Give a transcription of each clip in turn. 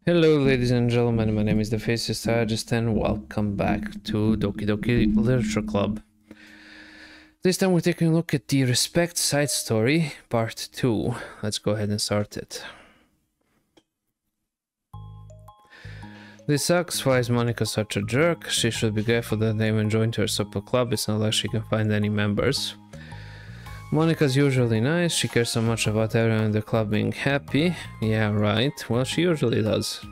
Hello ladies and gentlemen, my name is the Faceless Strategist and welcome back to Doki Doki Literature Club. This time we're taking a look at the Respect side story, part 2. Let's go ahead and start it. This sucks. Why is Monica such a jerk? She should be grateful that they even joined her super club. It's not like she can find any members. Monica's usually nice. She cares so much about everyone in the club being happy. Yeah, right. Well, she usually does.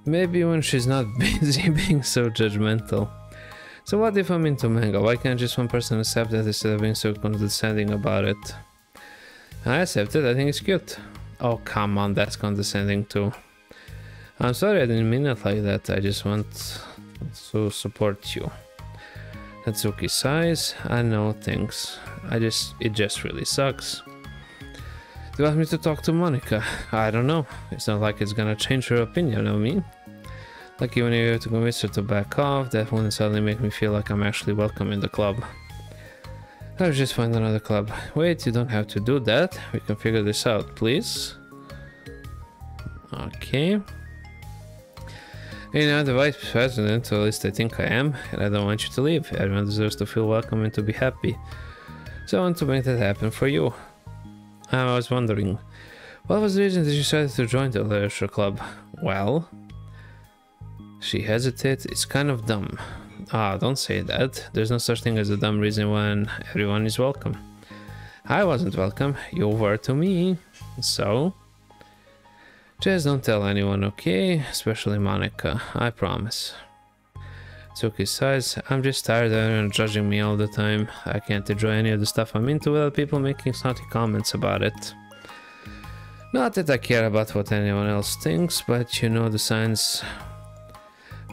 Maybe when she's not busy being so judgmental. So what if I'm into manga? Why can't just one person accept that instead of being so condescending about it? I accept it. I think it's cute. Oh, come on. That's condescending too. I'm sorry, I didn't mean it like that. I just want to support you. Natsuki sighs. I know, thanks. It just really sucks. Do you want me to talk to Monica? I don't know. It's not like it's gonna change her opinion of me. Like even if you have to convince her to back off, that wouldn't suddenly make me feel like I'm actually welcome in the club. I'll just find another club. Wait, you don't have to do that. We can figure this out, please. Okay. You know, the vice president, or at least I think I am, and I don't want you to leave. Everyone deserves to feel welcome and to be happy. So I want to make that happen for you. I was wondering, what was the reason that you decided to join the literature club? Well, she hesitated. It's kind of dumb. Ah, don't say that. There's no such thing as a dumb reason when everyone is welcome. I wasn't welcome. You were to me. So, just don't tell anyone, okay? Especially Monica. I promise. Tsuki sighs. I'm just tired of everyone judging me all the time. I can't enjoy any of the stuff I'm into without people making snotty comments about it. Not that I care about what anyone else thinks, but you know the signs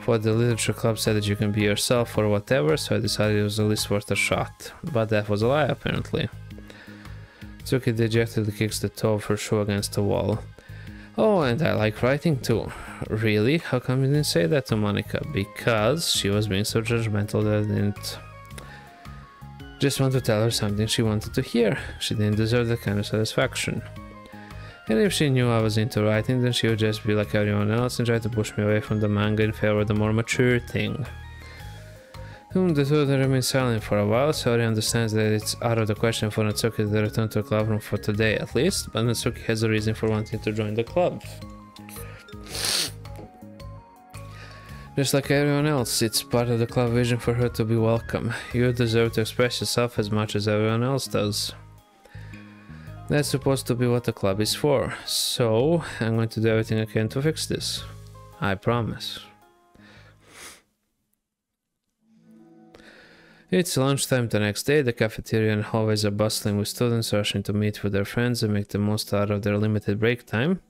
for the literature club said that you can be yourself or whatever, so I decided it was at least worth a shot. But that was a lie, apparently. Tsuki dejectedly kicks the toe of her shoe against the wall. Oh, and I like writing too. Really? How come you didn't say that to Monica? Because she was being so judgmental that I didn't just want to tell her something she wanted to hear. She didn't deserve that kind of satisfaction. And if she knew I was into writing, then she would just be like everyone else and try to push me away from the manga in favor of the more mature thing. The two of them remain silent for a while. Saori understands that it's out of the question for Natsuki to return to the club room for today at least, but Natsuki has a reason for wanting to join the club. Just like everyone else, it's part of the club vision for her to be welcome. You deserve to express yourself as much as everyone else does. That's supposed to be what the club is for, so I'm going to do everything I can to fix this. I promise. It's lunchtime the next day. The cafeteria and hallways are bustling with students rushing to meet with their friends and make the most out of their limited break time.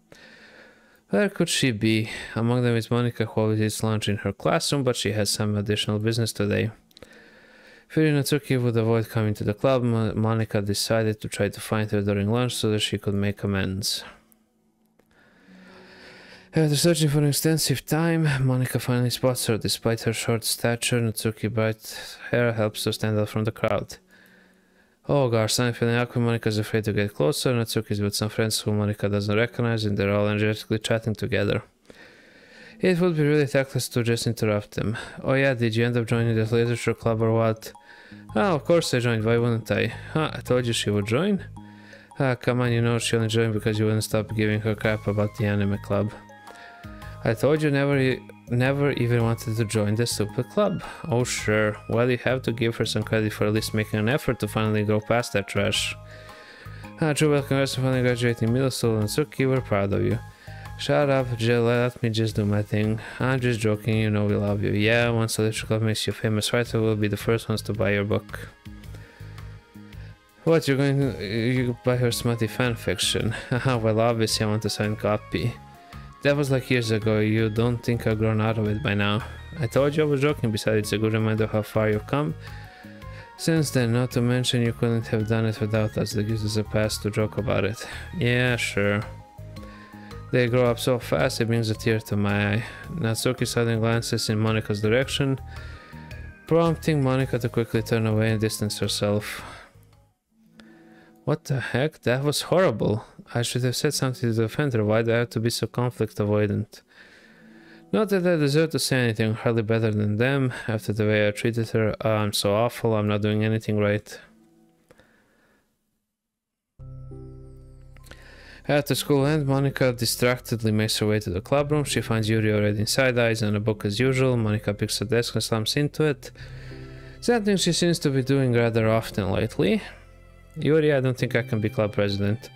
Where could she be? Among them is Monica, who always eats lunch in her classroom, but she has some additional business today. Fearing Natsuki would avoid coming to the club, Monica decided to try to find her during lunch so that she could make amends. After searching for an extensive time, Monica finally spots her. Despite her short stature, Natsuki's bright hair helps her stand out from the crowd. Oh gosh, I'm feeling awkward. Monica's afraid to get closer. Natsuki's with some friends who Monica doesn't recognize, and they're all energetically chatting together. It would be really tactless to just interrupt them. Oh yeah, did you end up joining the literature club or what? Oh, of course I joined. Why wouldn't I? Huh, I told you she would join? Ah, come on, you know she'll only join because you wouldn't stop giving her crap about the anime club. I told you never even wanted to join the stupid club. Oh sure, well you have to give her some credit for at least making an effort to finally go past that trash. True, well congrats on finally graduating middle school, and Natsuki, we're proud of you. Shut up, Jill, let me just do my thing. I'm just joking, you know we love you. Yeah, once the literature club makes you a famous writer, we'll be the first ones to buy your book. What, you buy her smutty fanfiction? Haha, well obviously I want a signed copy. That was like years ago. You don't think I've grown out of it by now? I told you I was joking. Besides, it's a good reminder of how far you've come since then, not to mention you couldn't have done it without us. That gives us a pass to joke about it. Yeah, sure. They grow up so fast, it brings a tear to my eye. Natsuki suddenly glances in Monica's direction, prompting Monica to quickly turn away and distance herself. What the heck? That was horrible. I should have said something to defend her. Why do I have to be so conflict avoidant? Not that I deserve to say anything, hardly better than them. After the way I treated her, I'm so awful, I'm not doing anything right. After school ends, Monica distractedly makes her way to the clubroom. She finds Yuri already inside, eyes on a book as usual. Monica picks her desk and slumps into it. Something she seems to be doing rather often lately. Yuri, I don't think I can be club president.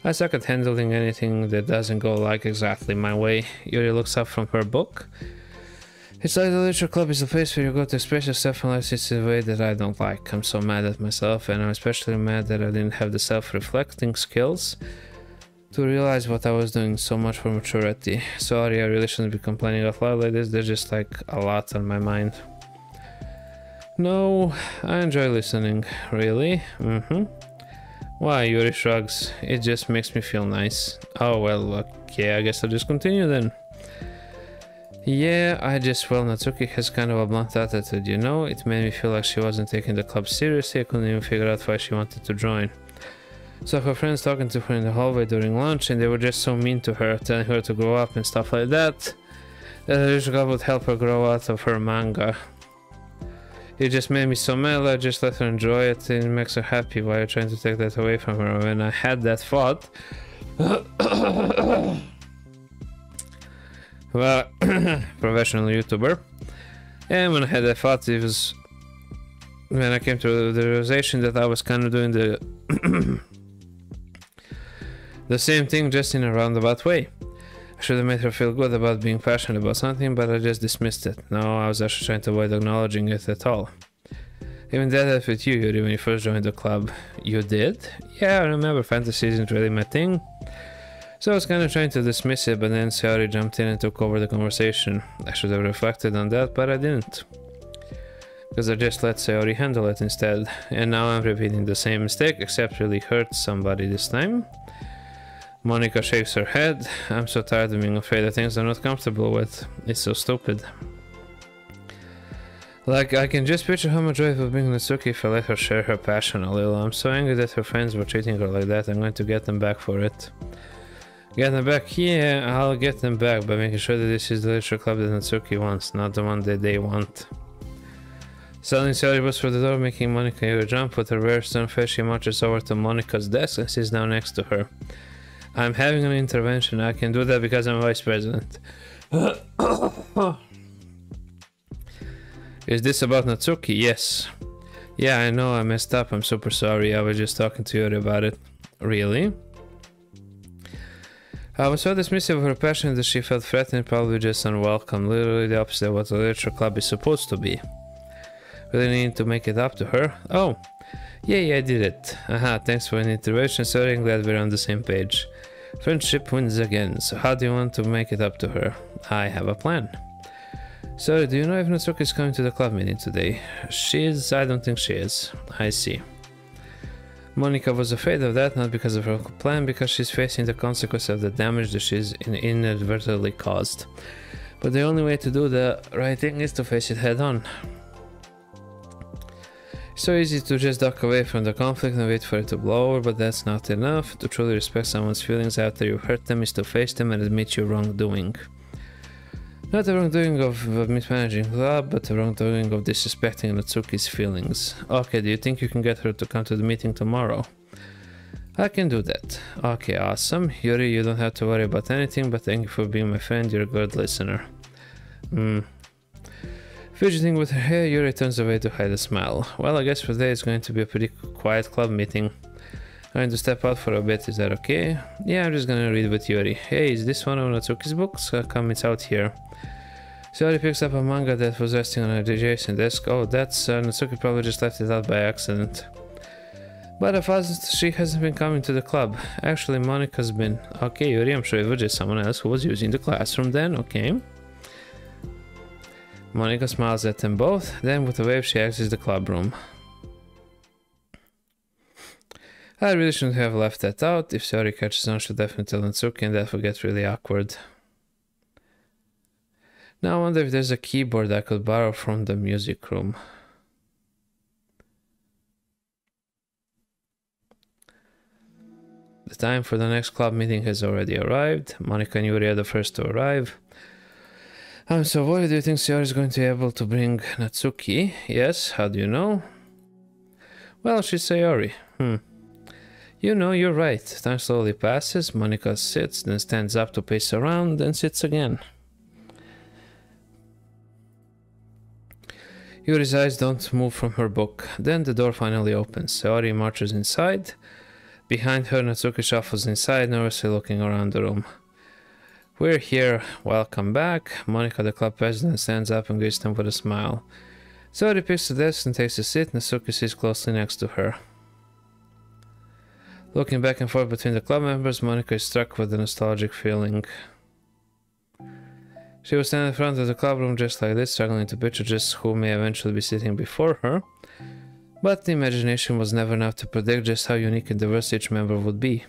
I suck at handling anything that doesn't go like exactly my way. Yuri looks up from her book. It's like the literature club is the place where you go to express yourself unless it's a way that I don't like. I'm so mad at myself, and I'm especially mad that I didn't have the self-reflecting skills to realize what I was doing. So much for maturity. Sorry, I really shouldn't be complaining out loud like this. There's just like a lot on my mind. No, I enjoy listening. Really? Why? Yuri shrugs. It just makes me feel nice. Oh well, okay, I guess I'll just continue then. Yeah, well, Natsuki has kind of a blunt attitude, you know? It made me feel like she wasn't taking the club seriously. I couldn't even figure out why she wanted to join. So her friends talking to her in the hallway during lunch, and they were just so mean to her, telling her to grow up and stuff like that. That the literature club would help her grow out of her manga. It just made me so mad. I just let her enjoy it, and it makes her happy. Why are you trying to take that away from her? When I had that thought... well, professional YouTuber. And when I had that thought, it was... when I came to the realization that I was kind of doing the... the same thing, just in a roundabout way. I should have made her feel good about being passionate about something, but I just dismissed it. No, I was actually trying to avoid acknowledging it at all. Even that happened with you, Yuri, when you first joined the club. You did? Yeah, I remember fantasy isn't really my thing. So I was kind of trying to dismiss it, but then Sayori jumped in and took over the conversation. I should have reflected on that, but I didn't. Because I just let Sayori handle it instead. And now I'm repeating the same mistake, except really hurt somebody this time. Monica shakes her head. I'm so tired of being afraid of things I'm not comfortable with. It's so stupid. Like, I can just picture how much joy it would bring Natsuki if I let her share her passion a little. I'm so angry that her friends were treating her like that. I'm going to get them back for it. Get them back? Yeah, I'll get them back by making sure that this is the literature club that Natsuki wants, not the one that they want. Suddenly, Sayori was for the door, making Monica hear a jump. With her very stern face, she marches over to Monica's desk and sits down next to her. I'm having an intervention. I can do that because I'm vice president. Is this about Natsuki? Yes. Yeah, I know I messed up. I'm super sorry. I was just talking to Yuri about it. Really? I was so dismissive of her passion that she felt threatened, probably just unwelcome. Literally the opposite of what the literature club is supposed to be. Really need to make it up to her. Oh. Yeah, I did it. Aha, thanks for an intervention. Sorry, I'm glad we're on the same page. Friendship wins again, so how do you want to make it up to her? I have a plan. Sorry, do you know if Natsuki is coming to the club meeting today? She is? I don't think she is. I see. Monica was afraid of that, not because of her plan, because she's facing the consequence of the damage that she's inadvertently caused. But the only way to do the right thing is to face it head on. So easy to just duck away from the conflict and wait for it to blow over, but that's not enough. To truly respect someone's feelings after you hurt them is to face them and admit your wrongdoing. Not the wrongdoing of mismanaging the club, but the wrongdoing of disrespecting Natsuki's feelings. Okay, do you think you can get her to come to the meeting tomorrow? I can do that. Okay, awesome. Yuri, you don't have to worry about anything, but thank you for being my friend. You're a good listener. Fidgeting with her hair, Yuri turns away to hide a smile. Well, I guess for today it's going to be a pretty quiet club meeting. I'm going to step out for a bit, is that okay? Yeah, I'm just gonna read with Yuri. Hey, is this one of Natsuki's books? Come, it's out here. Sayori picks up a manga that was resting on her adjacent desk. Oh, that's Natsuki probably just left it out by accident. But I thought she hasn't been coming to the club. Actually, Monica's been. Okay, Yuri, I'm sure it was just someone else who was using the classroom then, okay. Monica smiles at them both, then with a wave she exits the club room. I really shouldn't have left that out. If Sayori catches on, she'll definitely tell Natsuki and that will get really awkward. Now I wonder if there's a keyboard I could borrow from the music room. The time for the next club meeting has already arrived. Monika and Yuri are the first to arrive. So what do you think Sayori is going to be able to bring Natsuki? Yes, how do you know? Well, she's Sayori. You know, you're right. Time slowly passes. Monika sits, then stands up to pace around, then sits again. Yuri's eyes don't move from her book. Then the door finally opens. Sayori marches inside. Behind her, Natsuki shuffles inside, nervously looking around the room. We're here. Welcome back. Monika, the club president, stands up and greets them with a smile. Sayori picks the desk and takes a seat. Natsuki sits closely next to her. Looking back and forth between the club members, Monika is struck with a nostalgic feeling. She was standing in front of the club room just like this, struggling to picture just who may eventually be sitting before her. But the imagination was never enough to predict just how unique and diverse each member would be.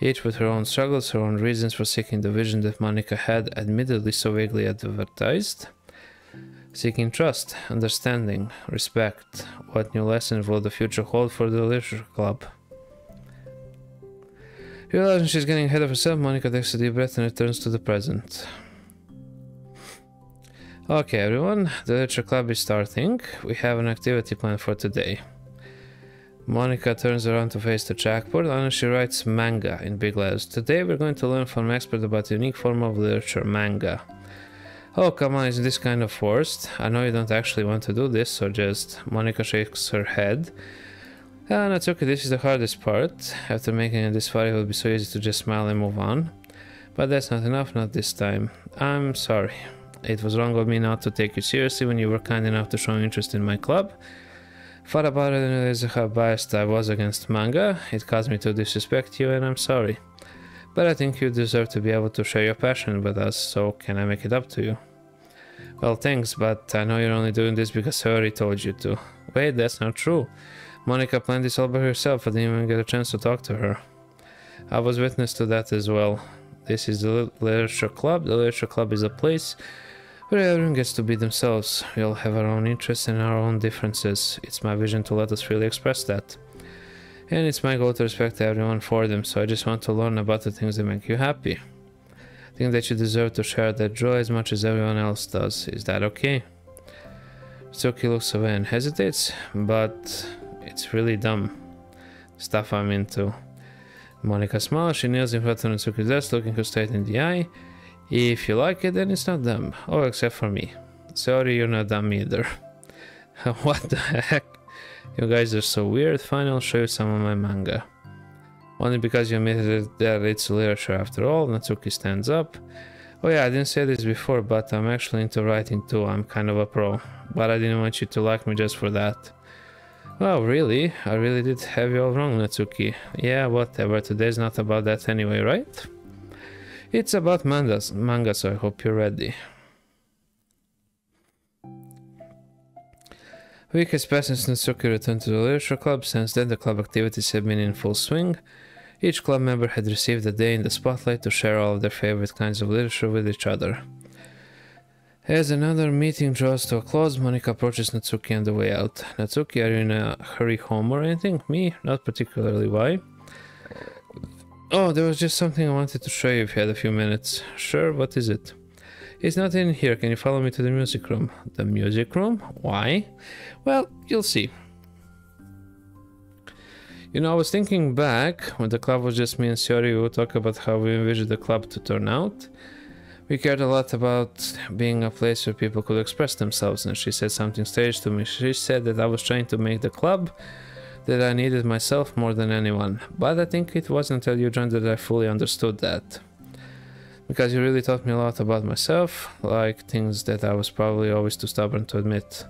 Each with her own struggles, her own reasons for seeking the vision that Monika had admittedly so vaguely advertised. Seeking trust, understanding, respect. What new lessons will the future hold for the literature club? Realizing she's getting ahead of herself, Monika takes a deep breath and returns to the present. Okay everyone, the literature club is starting. We have an activity planned for today. Monika turns around to face the chalkboard and she writes manga in big letters. Today we're going to learn from an expert about the unique form of literature, manga. Oh come on, is this kind of forced? I know you don't actually want to do this, so just... Monika shakes her head. Natsuki, this is the hardest part. After making it this far it would be so easy to just smile and move on. But that's not enough, not this time. I'm sorry. It was wrong of me not to take you seriously when you were kind enough to show interest in my club. Thought about it and realized how biased I was against manga. It caused me to disrespect you and I'm sorry. But I think you deserve to be able to share your passion with us, so can I make it up to you? Well thanks, but I know you're only doing this because Sayori told you to. Wait, that's not true. Monika planned this all by herself. I didn't even get a chance to talk to her. I was witness to that as well. This is the literature club. The literature club is a place where everyone gets to be themselves. We all have our own interests and our own differences. It's my vision to let us freely express that. And it's my goal to respect everyone for them, so I just want to learn about the things that make you happy. I think that you deserve to share that joy as much as everyone else does. Is that okay? Natsuki looks away and hesitates, but it's really dumb stuff I'm into. Monika smiles. She kneels in front of Natsuki's desk, looking her straight in the eye. If you like it, then it's not dumb. Oh, except for me. Sorry, you're not dumb either. What the heck? You guys are so weird. Fine, I'll show you some of my manga. Only because you admitted that it's literature after all. Natsuki stands up. Oh yeah, I didn't say this before, but I'm actually into writing too. I'm kind of a pro. But I didn't want you to like me just for that. Well, really? I really did have you all wrong, Natsuki. Yeah, whatever. Today's not about that anyway, right? It's about manga, so I hope you're ready. A week has passed since Natsuki returned to the literature club. Since then, the club activities have been in full swing. Each club member had received a day in the spotlight to share all of their favorite kinds of literature with each other. As another meeting draws to a close, Monika approaches Natsuki on the way out. Natsuki, are you in a hurry home or anything? Me? Not particularly. Why? Oh, there was just something I wanted to show you if you had a few minutes. Sure, what is it? It's not in here. Can you follow me to the music room? The music room? Why? Well, you'll see. You know, I was thinking back, when the club was just me and Sayori, we would talk about how we envisioned the club to turn out. We cared a lot about being a place where people could express themselves, and she said something strange to me. She said that I was trying to make the club that I needed myself more than anyone. But I think it wasn't until you joined that I fully understood that. Because you really taught me a lot about myself, like things that I was probably always too stubborn to admit.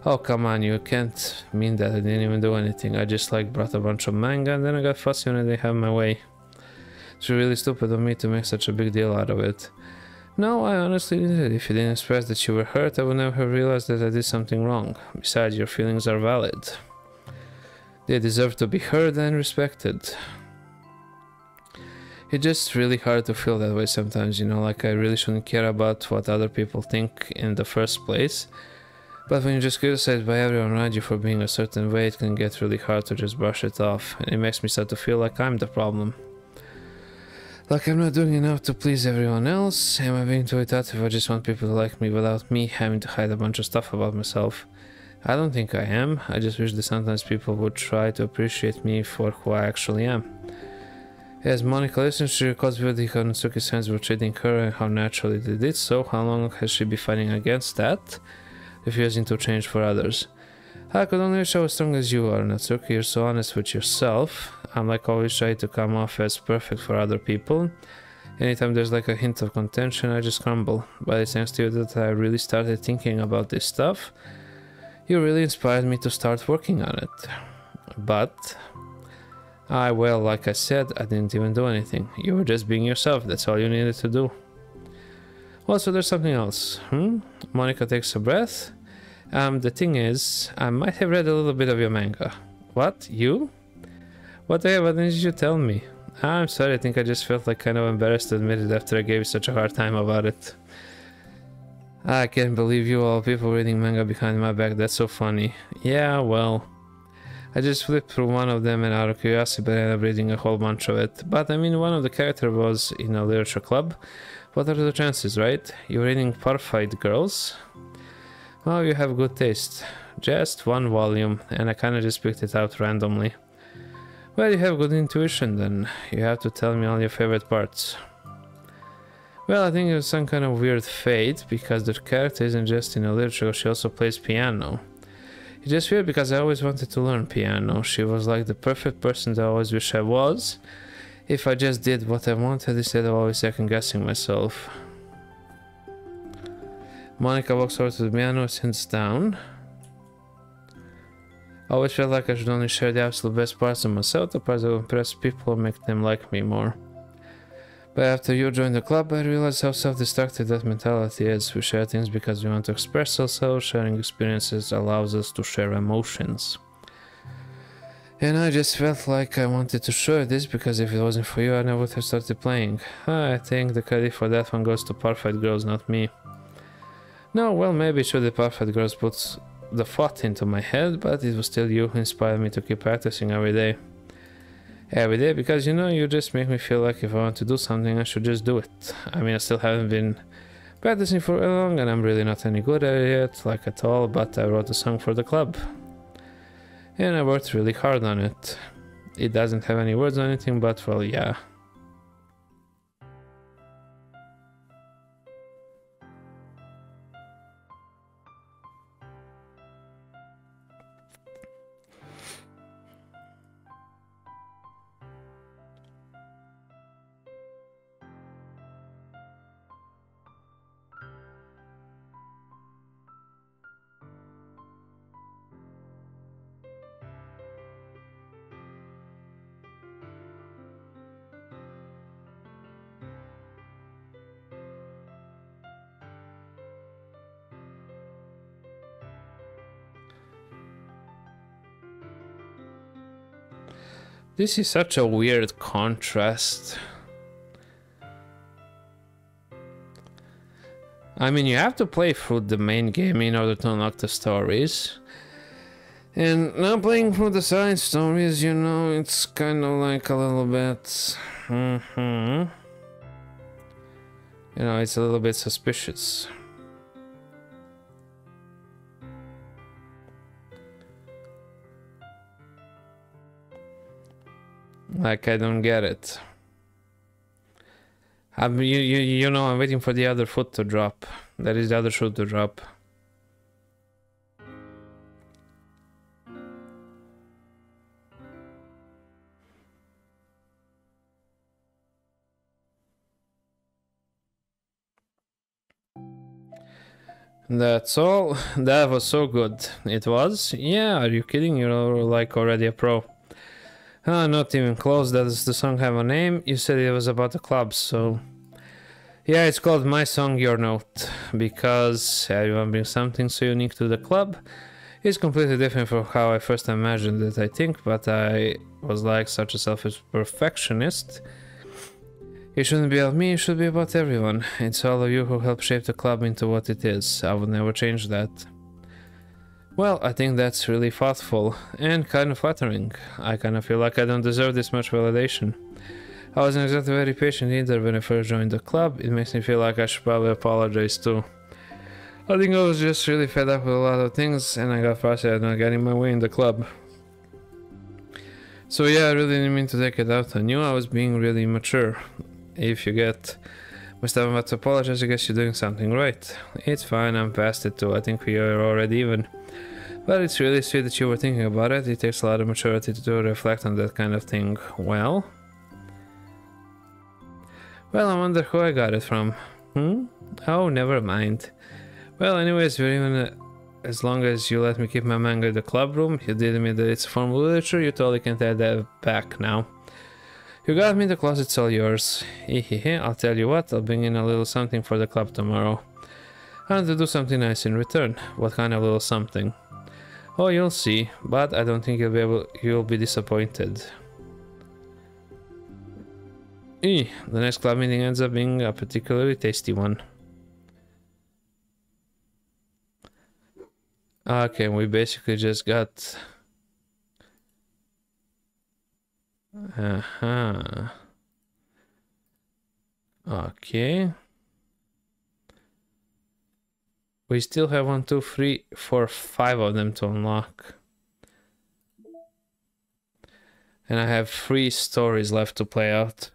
Oh come on, you can't mean that. I didn't even do anything. I just brought a bunch of manga and then I got fussy when I didn't have my way. It's really stupid of me to make such a big deal out of it. No, I honestly didn't. If you didn't express that you were hurt, I would never have realized that I did something wrong. Besides, your feelings are valid. They deserve to be heard and respected. It's just really hard to feel that way sometimes, you know, like I really shouldn't care about what other people think in the first place. But when you're just criticized by everyone around you for being a certain way, it can get really hard to just brush it off. And it makes me start to feel like I'm the problem. Like I'm not doing enough to please everyone else. Am I being too entitled if I just want people to like me without me having to hide a bunch of stuff about myself? I don't think I am. I just wish that sometimes people would try to appreciate me for who I actually am. As Monica listens, she recalls vividly how Natsuki's hands were treating her and how naturally they did so. How long has she been fighting against that? Refusing to change for others. I could only wish I was strong as you are, Natsuki. You're so honest with yourself. I'm like always trying to come off as perfect for other people. Anytime there's like a hint of contention, I just crumble. But it's thanks to you that I really started thinking about this stuff. You really inspired me to start working on it. But well, like I said, I didn't even do anything. You were just being yourself. That's all you needed to do. Also, there's something else. Monica takes a breath. The thing is, I might have read a little bit of your manga. What? You? What the hell? Why didn't you tell me? I'm sorry, I think I just felt like kind of embarrassed to admit it after I gave you such a hard time about it. I can't believe you all people reading manga behind my back. That's so funny. Yeah, well, I just flipped through one of them and out of curiosity, but I ended up reading a whole bunch of it. But I mean, one of the characters was in a literature club. What are the chances, right? You're reading Perfect Girls? Well, you have good taste. Just one volume, and I kinda just picked it out randomly. Well, you have good intuition then. You have to tell me all your favorite parts. Well, I think it was some kind of weird fate, because the character isn't just in a literature, she also plays piano. It's just weird because I always wanted to learn piano. She was like the perfect person that I always wish I was. If I just did what I wanted instead of always second guessing myself. Monica walks over to the piano and sits down. I always felt like I should only share the absolute best parts of myself, the parts that will impress people and make them like me more. But after you joined the club, I realized how self-destructive that mentality is. We share things because we want to express ourselves. Sharing experiences allows us to share emotions. And I just felt like I wanted to share this because if it wasn't for you, I never would have started playing. I think the credit for that one goes to Perfect Girls, not me. No, well, maybe sure the Perfect Girls put the thought into my head, but it was still you who inspired me to keep practicing every day. Every day, because you know, you just make me feel like if I want to do something, I should just do it. I mean, I still haven't been practicing for very long, and I'm really not any good at it yet, like at all, but I wrote a song for the club. And I worked really hard on it. It doesn't have any words or anything, but well, yeah. This is such a weird contrast. I mean, you have to play through the main game in order to unlock the stories. And now playing through the side stories, you know, it's kind of like a little bit... You know, it's a little bit suspicious. Like, I don't get it. You know, I'm waiting for the other foot to drop. That is the other shoe to drop. That's all. That was so good. It was? Yeah, are you kidding? You're like already a pro. Not even close. Does the song have a name? You said it was about the club, so... Yeah, it's called My Song, Your Note. Because everyone brings something so unique to the club. It's completely different from how I first imagined it, I think, but I was like such a selfish perfectionist. It shouldn't be about me, it should be about everyone. It's all of you who helped shape the club into what it is. I would never change that. Well, I think that's really thoughtful and kind of flattering. I kind of feel like I don't deserve this much validation. I wasn't exactly very patient either when I first joined the club. It makes me feel like I should probably apologize too. I think I was just really fed up with a lot of things and I got frustrated not getting my way in the club. So yeah, I really didn't mean to take it out on you. I was being really immature. If you get must have about to apologize, I guess you're doing something right. It's fine, I'm past it too. I think we are already even. But it's really sweet that you were thinking about it. It takes a lot of maturity to reflect on that kind of thing. Well, I wonder who I got it from. Oh, never mind. Well, anyways, we're even as long as you let me keep my manga in the club room. You did admit that it's a form of literature. You totally can take that back now. You got me, the closet's all yours. I'll tell you what, I'll bring in a little something for the club tomorrow. I want to do something nice in return. What kind of little something? Oh, you'll see, but I don't think you'll be disappointed. The next club meeting ends up being a particularly tasty one. Okay, we basically just got... Okay. We still have 1, 2, 3, 4, 5 of them to unlock. And I have 3 stories left to play out.